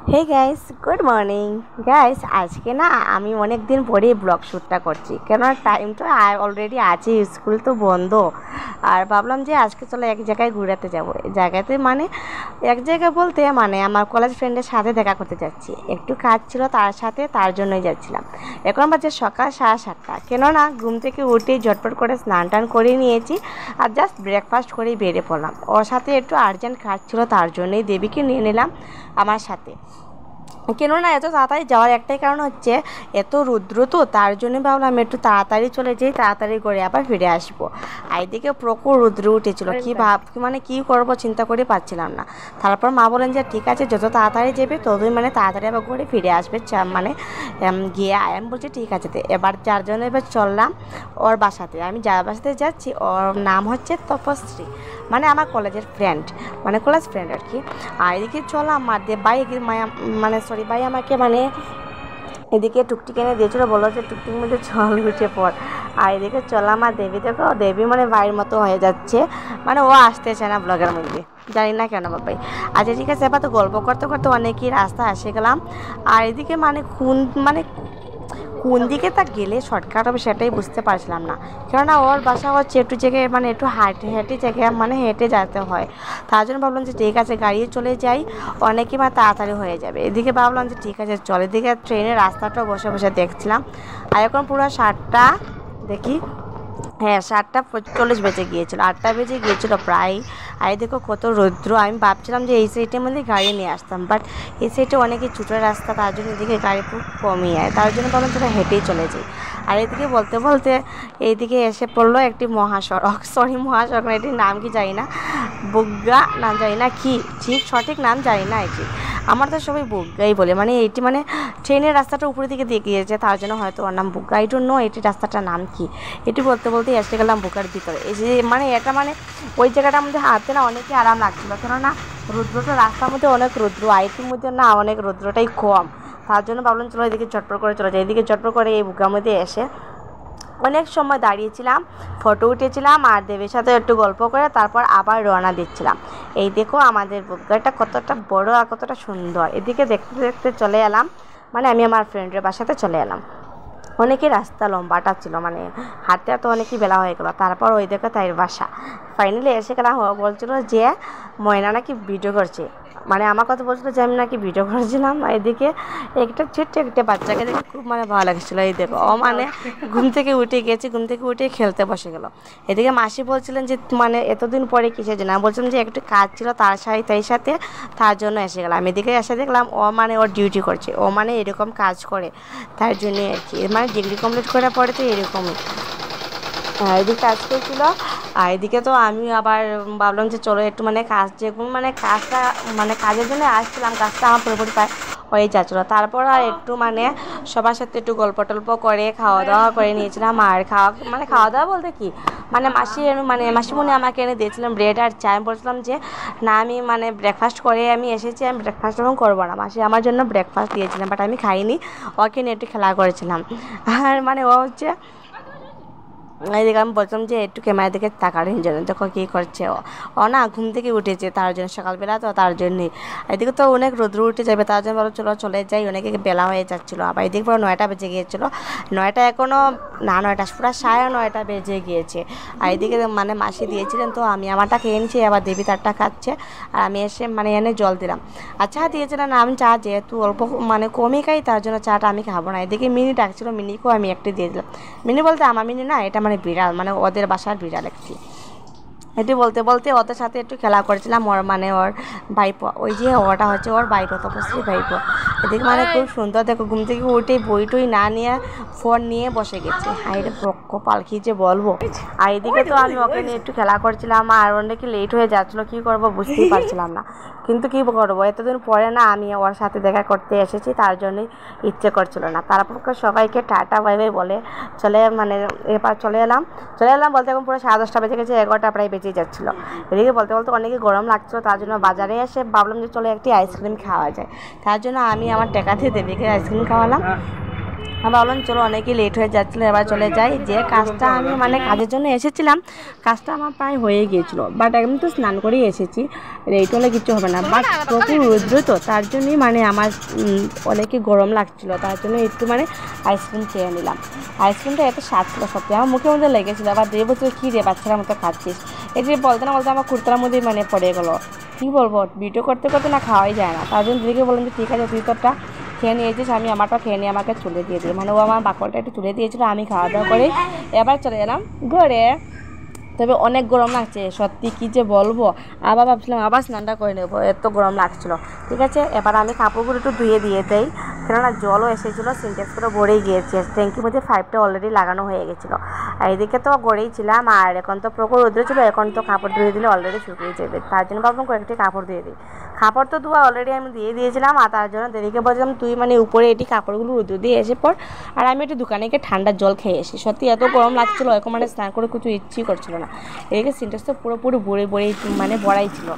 হে guys, good morning guys. আজকে না আমি অনেক দিন পরেই ব্লগ শ্যুটটা করছি, কেন টাইম তো অলরেডি আছে, স্কুল তো বন্ধ। আর ভাবলাম যে আজকে চলো এক জায়গায় ঘুরাতে যাবো। জায়গাতে মানে এক জায়গায় বলতে মানে আমার কলেজ ফ্রেন্ডের সাথে দেখা করতে যাচ্ছি। একটু কাজ ছিল তার সাথে, তার জন্যই যাচ্ছিলাম। এখন বাজে সকাল 7:30। কেননা ঘুম থেকে উঠে ঝটপট করে স্নান টান করে নিয়েছি আর জাস্ট ব্রেকফাস্ট করেই বেরিয়ে পড়লাম। ওর সাথে একটু আর্জেন্ট কাজ ছিল, তার জন্যই দেবীকে নিয়ে নিলাম আমার সাথে। কেননা এত তাড়াতাড়ি যাওয়ার একটাই কারণ হচ্ছে এত রৌদ্র, তো তার জন্য ভাবলাম একটু তাড়াতাড়ি চলে যাই, তাড়াতাড়ি করে আবার ফিরে আসবো। আর এদিকে প্রখর রৌদ্র উঠেছিল, কী করবো চিন্তা করে পাচ্ছিলাম না। তারপর মা বলেন যে ঠিক আছে, যত তাড়াতাড়ি যাবে ততই মানে তাড়াতাড়ি আবার করে ফিরে আসবে, মানে গিয়ে আমি বলছি ঠিক আছে। তো এবার চারজনে এবার চললাম ওর বাসাতে। আমি যার বাসাতে যাচ্ছি ওর নাম হচ্ছে তপশ্রী, মানে আমার কলেজের ফ্রেন্ড, মানে কলেজ ফ্রেন্ড আর কি। আর এদিকে চললাম আর ভাই আমাকে মানে এদিকে টুকটিক এনে দিয়েছিলো, বললো যে টুকটির মধ্যে জল উঠে পড়। আর এদিকে চললাম আর দেখো দেবী মানে ভাইয়ের মতো হয়ে যাচ্ছে, মানে ও আসতেছে না ব্লগের মধ্যে, জানি না কেন ভাই। আচ্ছা ঠিক আছে, এবার তো গল্প করতে করতে অনেকই রাস্তা এসে গেলাম। আর এদিকে কোন দিকে তা গেলে শর্টকাট হবে সেটাই বুঝতে পারছিলাম না, কেননা ওর বাসা হচ্ছে একটু জায়গায় মানে একটু হেঁটে জায়গায় মানে হেঁটে যেতে হয়। তার জন্য ভাবলাম যে ঠিক আছে গাড়ি চলে যাই, অনেকই মানে তাড়াতাড়ি হয়ে যাবে। এদিকে ভাবলাম যে ঠিক আছে চল। এদিকে ট্রেনের রাস্তাটাও বসে বসে দেখছিলাম। আর এখন পুরো 7টা দেখি, হ্যাঁ 7:40 বেজে গিয়েছিলো, 8টা বেজে গিয়েছিলো প্রায়। আর দেখো কত রৌদ্র। আমি ভাবছিলাম যে এই সাইডের মধ্যে গাড়ি নিয়ে আসতাম, বাট এই সাইডে অনেকই ছোটো রাস্তা, তার জন্য এদিকে গাড়ি খুব কমই হয়, তার জন্য ভাবলাম তোরা হেঁটেই চলে যাই। আর এদিকে বলতে বলতে এইদিকে এসে পড়লো একটি মহাসড়ক না, এটির নাম কি জানি না, বুগ্গা না জানি না কি, ঠিক সঠিক নাম জানি না। এটি আমার তো সবাই বুগ্গাই বলে, মানে এইটি মানে ট্রেনের রাস্তাটা উপরের দিকে দিয়ে গিয়েছে, তার জন্য হয়তো ওর নাম বুগ্গা। আই ডোন্ট নো এটি রাস্তাটার নাম কি। এটি বলতে বলতে এসে গেলাম বুকার ভিতরে। এই যে মানে এটা মানে ওই জায়গাটার মধ্যে হাঁটতে না অনেকই আরাম লাগছিলো, কেননা রৌদ্রটা রাস্তার মধ্যে অনেক রৌদ্র, আইটির মধ্যে না অনেক রৌদ্রটাই কম। তার জন্য ভাবলাম চলো এদিকে চটপট করে চলে যায়। এদিকে চটপট করে এই বুকার মধ্যে এসে অনেক সময় দাঁড়িয়েছিলাম, ফটো উঠেছিলাম আর দেবীর সাথে একটু গল্প করে তারপর আবার রওনা দিচ্ছিলাম। এই দেখো আমাদের বুকগাটা কতটা বড় আর কতটা সুন্দর। এদিকে দেখতে দেখতে চলে এলাম, মানে আমি আমার ফ্রেন্ডের বাসাতে চলে এলাম। অনেকই রাস্তা লম্বাটা ছিল, মানে হাঁটতে হাঁটতে অনেকই বেলা হয়ে গেলো। তারপর ওই দেখো তাইর বাসা ফাইনালি এসে গেলাম। বলছিল যে ময়না নাকি ভিডিও করছে, মানে আমার কথা বলছিল যে আমি নাকি ভিডিও করেছিলাম। এদিকে একটা ছোট্ট একটা বাচ্চাকে দেখে খুব মানে ভালো লাগছিলো। এই দেখো ও মানে ঘুম থেকে উঠে গেছে, ঘুম থেকে উঠে খেলতে বসে গেলো। এদিকে মাসি বলছিলেন যে মানে এতদিন পরে কিসের জন্য, আমি বলছিলাম যে একটু কাজ ছিল তার সাথে, তার জন্য এসে গেলাম। এদিকে এসে দেখলাম ও মানে ওর ডিউটি করছে, ও মানে এরকম কাজ করে, তার জন্যই আর কি, মানে ডিগ্রি কমপ্লিট করার পরে তো এরকমই এদিকে কাজ করছিলো। আর এদিকে তো আমি আবার ভাবলাম যে চলো একটু মানে কাজটা মানে কাজের জন্য আসছিলাম, কাজটা আমার পুরোপুরি হয়ে যাচ্ছিলো। তারপর আর একটু মানে সবার সাথে একটু গল্প টল্প করে খাওয়া দাওয়া করে নিয়েছিলাম। আর খাওয়া দাওয়া বলতে কি, মানে মাসিমণি আমাকে এনে দিয়েছিলাম ব্রেড আর চা। আমি বলছিলাম যে না আমি মানে ব্রেকফাস্ট করে আমি এসেছি, আমি ব্রেকফাস্ট এখন করবো না। মাসি আমার জন্য ব্রেকফাস্ট দিয়েছিলাম, বাট আমি খাইনি, ওকে নিয়ে একটু খেলা করেছিলাম। আর মানে ও হচ্ছে এদিকে আমি বলছিলাম যে একটু ক্যামেরার দিকে তাকানোর জন্য, দেখো কী করছে ও না ঘুম থেকে উঠেছে, তার জন্য সকালবেলা তো তার জন্যই। এদিকে তো অনেক রৌদ্র উঠে যাবে, তার জন্য বলো চলে যাই, অনেকে বেলা হয়ে যাচ্ছিলো। আবার এদিকে পুরো 9টা বেজে গিয়েছিলো, 9টা এখনও না, 9টা পুরো 9:30 বেজে গিয়েছে। আর এদিকে মানে মাসি দিয়েছিলেন, তো আমি আমারটা খেয়ে নিয়েছি, আবার দেবী তারটা খাচ্ছে। আর আমি এসে মানে এনে জল দিলাম। আর চা দিয়েছিলেন, আমি চা যেহেতু অল্প মানে কমই খাই, তার জন্য চাটা আমি খাবো না। এদিকে মিনি ডাকছিলো, মিনিকেও আমি একটু দিয়ে দিলাম। মিনি বলতে আমার মিনি না, এটা মানে বিড়াল, মানে ওদের বাসার বিড়াল একটি। এটি বলতে বলতে ওদের সাথে একটু খেলা করেছিলাম। ওর ভাইপো, ওই যে ওটা হচ্ছে ওর ভাইপো, তপস্বী ভাইপো। এদিকে মানে খুব সুন্দর, দেখো ঘুম থেকে উঠে বই টই না নিয়ে ফোন নিয়ে বসে গেছে। হাইরে পক্ষ পালকি যে বলবো। আর এদিকে তো আমি ওকে নিয়ে একটু খেলা করছিলাম, আর অনেক লেট হয়ে যাচ্ছিলো, কী করবো বুঝতেই পারছিলাম না। কিন্তু কী করবো, এতদিন পরে না আমি ওর সাথে দেখা করতে এসেছি, তার জন্যই ইচ্ছে করছিল না। তারপর সবাইকে টাটা বাই বাই বলে এবার চলে এলাম বলতে এখন পুরো 10:30 বেজে গেছে, 11টা প্রায় বেজে যাচ্ছিলো। এদিকে বলতে বলতে অনেকে গরম লাগছিলো, তার জন্য বাজারে এসে ভাবলাম যে চলো একটি আইসক্রিম খাওয়া যায়। তার জন্য আমি আমার টাকা দিয়ে দেবীকে আইসক্রিম খাওয়ালাম। আমি ভাবলাম চলো অনেকই লেট হয়ে যাচ্ছিলো, এবার চলে যাই। যে কাজটা আমি মানে কাজের জন্য এসেছিলাম, কাজটা আমার প্রায় হয়ে গিয়েছিলো, বাট আমি তো স্নান করেই এসেছি, লেট হলে কিছু হবে না। বাট প্রচুর রৌদ্র তো, তার জন্যই মানে আমার অনেকই গরম লাগছিলো, তার জন্য একটু মানে আইসক্রিম খেয়ে নিলাম। আইসক্রিমটা এত স্বাদ ছিল সত্যি, আমার মুখের মধ্যে লেগেছিলো। আবার দিয়ে বলছিল কী রে বাচ্চারা মতো খাচ্ছিস, এই যে বলতে না বলতে আমার কুর্তার মধ্যেই মানে পড়ে গেলো। কী বলবো, ভিডিও করতে করতে না খাওয়াই যায় না, তার জন্য দিদিকে বললাম যে ঠিক আছে তুই তোরটা খেয়ে নিয়েছিস, আমি আমারটা খেয়ে নিয়ে আমাকে তুলে দিয়ে দিই, মানে ও আমার বাকলটা একটু তুলে দিয়েছিলো, আমি খাওয়া দাওয়া করে এবার চলে এলাম ঘরে। তবে অনেক গরম লাগছে সত্যি, কী যে বলবো। আবার ভাবছিলাম আবার স্নানটা করে নেবো, এত গরম লাগছিলো। ঠিক আছে, এবার আমি কাপড়গুলো একটু ধুয়ে দিয়ে দেই, কেননা জলও এসেছিলো, সিনটেক্স করে ভরেই গিয়েছে, ট্যাঙ্কির মধ্যে পাইপটা অলরেডি লাগানো হয়ে গেছিলো। আর এদিকে তো গড়েই ছিলাম, আর এখন তো প্রখর রোদ্র ছিল, এখন তো কাপড় ধুয়ে দিলে অলরেডি শুকিয়ে যাবে, তার জন্য ভাবলাম কয়েকটি কাপড় দিয়ে দিই। কাপড় তো ধোয়া অলরেডি আমি দিয়ে দিয়েছিলাম, আর তার জন্য দেরিকে বলছিলাম তুই মানে উপরে এটি কাপড়গুলো রোদ্র দিয়ে এসে পর, আর আমি একটু দোকানে গিয়ে ঠান্ডার জল খেয়ে এসি। সত্যি এত গরম লাগছিলো, এখন মানে স্নান করে কিছু ইচ্ছেই করছিল না। এদিকে সিনটেক্স তো পুরোপুরি মানে বড়াই ছিল,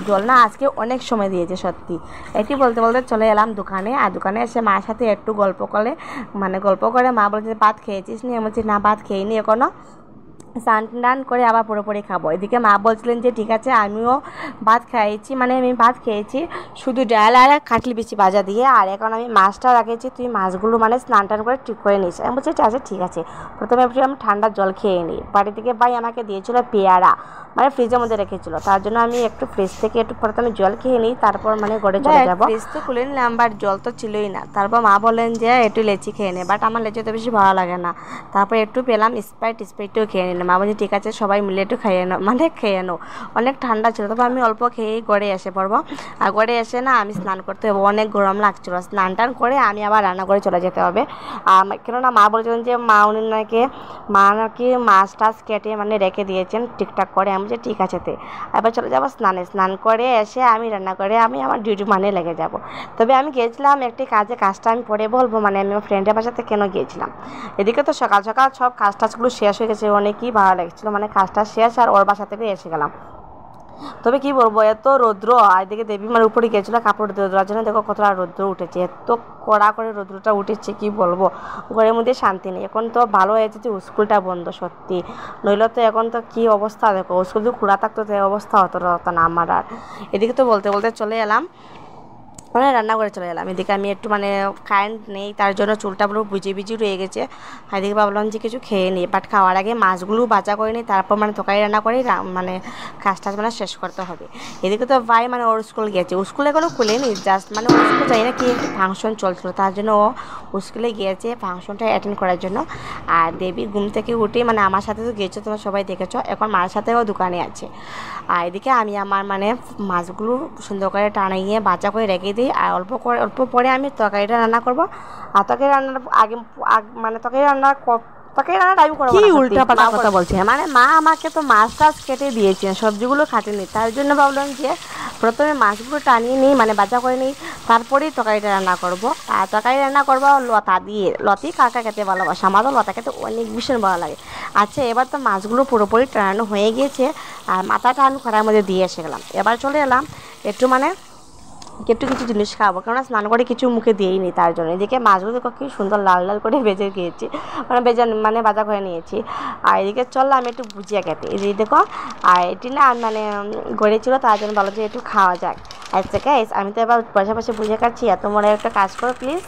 জল না আজকে অনেক সময় দিয়েছে সত্যি। এটি বলতে বলতে চলে এলাম দোকানে, আর দোকানে এসে মার সাথে একটু গল্প করে মা বলছে ভাত খেয়েছিস নি, আমি বলছি না ভাত খেয়েনি এখনও, স্নান টান করে আবার পুরোপুরি খাবো। এদিকে মা বলছিলেন যে ঠিক আছে আমিও ভাত খাইয়েছি, মানে আমি ভাত খেয়েছি শুধু ডাল আর কাটলি বিচি ভাজা দিয়ে, আর এখন আমি মাছটা রাখেছি, তুই মাছগুলো মানে স্নান টান করে ঠিক করে নিস। আমি বলছি আচ্ছা ঠিক আছে। প্রথমে আমি ঠান্ডার জল খেয়ে নিই। বাড়ি থেকে ভাই আমাকে দিয়েছিল পেয়ারা, মানে ফ্রিজের মধ্যে রেখেছিলো, তার জন্য আমি একটু ফ্রিজ থেকে একটু প্রথমে জল খেয়ে নিই, তারপর মানে ঘরে চলে যাবো। ফ্রিজ তো খুলে নিলাম, বাট জল তো ছিলই না। তারপর মা বলেন যে একটু লেচি খেয়ে নে, বাট আমার লেচি তো বেশি ভালো লাগে না। তারপর একটু পেলাম স্প্রাইটও খেয়ে নিলাম। মা বলছি ঠিক আছে সবাই মিলে একটু খেয়ে নো, অনেক ঠান্ডা ছিল। তবে আমি অল্প খেয়েই ঘরে এসে পড়বো, আর ঘরে এসে না আমি স্নান করতে হবে, অনেক গরম লাগছিলো। স্নান টান করে আমি আবার রান্না করে চলে যেতে হবে, কেননা মা বলছিলেন যে মা নাকি মাছ টাছ কেটে মানে রেখে দিয়েছেন ঠিকঠাক করে। আমি যে ঠিক আছে তে এবার চলে যাবো স্নান করে এসে আমি রান্না করে আমি আমার ডিউটি মানে লেগে যাব। তবে আমি গিয়েছিলাম একটি কাজটা আমি পরে বলবো, মানে আমি আমার ফ্রেন্ডের বাসাতে কেন গিয়েছিলাম। এদিকে তো সকাল সকাল সব কাজ টাজগুলো শেষ হয়ে গেছে, অনেকই ভালো লাগছিলো, মানে কাজটা শেষ আর ওর বাসা থেকে এসে গেলাম। তবে কি বলবো, এত রৌদ্র, আর এদিকে দেবী মার উপরে গিয়েছিলো কাপড় দেওয়ার জন্য, দেখো কতটা রৌদ্র উঠেছে, এত কড়া করে রৌদ্রটা উঠেছে কি বলবো, ঘরের মধ্যে শান্তি নেই। এখন তো ভালো হয়েছে যে স্কুলটা বন্ধ সত্যি, নইলে তো এখন তো কী অবস্থা, দেখো স্কুল যদি খোলা থাকতো তো অবস্থা হতো না আমার। আর এদিকে তো বলতে বলতে চলে এলাম, মানে রান্না করে চলে এলাম। এদিকে আমি একটু মানে কারেন্ট নেই, তার জন্য চুলটা পুরো ভিজে রয়ে গেছে। এদিকে ভাবলাম যে কিছু খেয়ে নিই, বাট খাওয়ার আগে মাছগুলো ভাজা করে নিই, তারপর মানে তরকারি রান্না করে মানে কাজটা মানে শেষ করতে হবে। এদিকে তো ভাই মানে ওর স্কুল গিয়েছে, স্কুল এখনও খুলেনি, জাস্ট মানে ওর স্কুল যাই না কি একটু ফাংশন চলছিল, তার জন্য ও স্কুলে গিয়েছে ফাংশনটা অ্যাটেন্ড করার জন্য। আর দেবী ঘুম থেকে উঠে মানে আমার সাথে তো গিয়েছো, তোমরা সবাই দেখেছো, এখন মার সাথেও দোকানে আছে। আর এদিকে আমি আমার মানে মাছগুলো সুন্দর করে টানিয়ে ভাজা করে রেখে দিই, আর অল্প পরে আমি তরকারিটা রান্না করবো। আর তরকারি রান্নার আগে মানে তরকারি রান্নাটা আমি করবো, কি উল্টাপাল্টা কথা বলছে, মানে মা আমাকে তো মাছ টাছ কেটে দিয়েছেন, সবজিগুলো কাটেনি, তার জন্য ভাবলাম যে প্রথমে মাছগুলো টানিয়ে নিই, মানে ভাজা করে নিই, তারপরেই তরকারিটা রান্না করবো। আর তরকারি রান্না করবো লতা দিয়ে, লতি কাকা খেতে ভালোবাসে, আমারও লতা খেতে অনেক ভীষণ ভালো লাগে। আচ্ছা এবার তো মাছগুলো পুরোপুরি টানানো হয়ে গিয়েছে, আর মাথাটা আমি কড়াইয়ের মধ্যে দিয়ে এসে গেলাম। এবার চলে এলাম একটু মানে কিছু জিনিস খাবো, কেননা স্নান করে কিছু মুখে দিয়েই নি, তার জন্য। এদিকে মাছগুলো কি সুন্দর লাল লাল করে ভেজে গিয়েছি, মানে ভাজা করে নিয়েছি। আর এদিকে চললাম আমি একটু ভুজিয়া খেতে, এই দেখো। আর এটি না মানে গড়েছিল, তার জন্য ভালো যে একটু খাওয়া যাক। আচ্ছা গাইস, আমি তো এবার পাশাপাশি বুঝে খাচ্ছি, এত মনে একটা কাজ করো প্লিজ,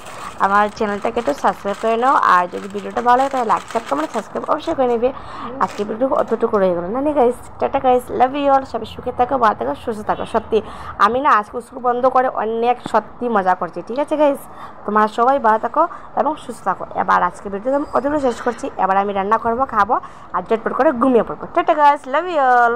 আমার চ্যানেলটাকে একটু সাবস্ক্রাইব করে নাও, আর যদি ভিডিওটা ভালো লাগে তাহলে লাইক শেয়ার কমেন্ট সাবস্ক্রাইব অবশ্যই করে নেবে। আজকে ভিডিও অতটুকু রয়ে গেলো না guys, tata guys, love you all, সবাই সুখে থাকো, ভালো থাকো, সুস্থ থাকো। সত্যি আমি না আজকে স্কুল বন্ধ করে অনেক সত্যি মজা করছি। ঠিক আছে গাইস, তোমরা সবাই ভালো থাকো এবং সুস্থ থাকো। এবার আজকে ভিডিও অতটুকু শেষ করছি, এবার আমি রান্না করবো, খাবো, আর ঝটপট করে ঘুমিয়ে পড়বো। Tata guys, love you all.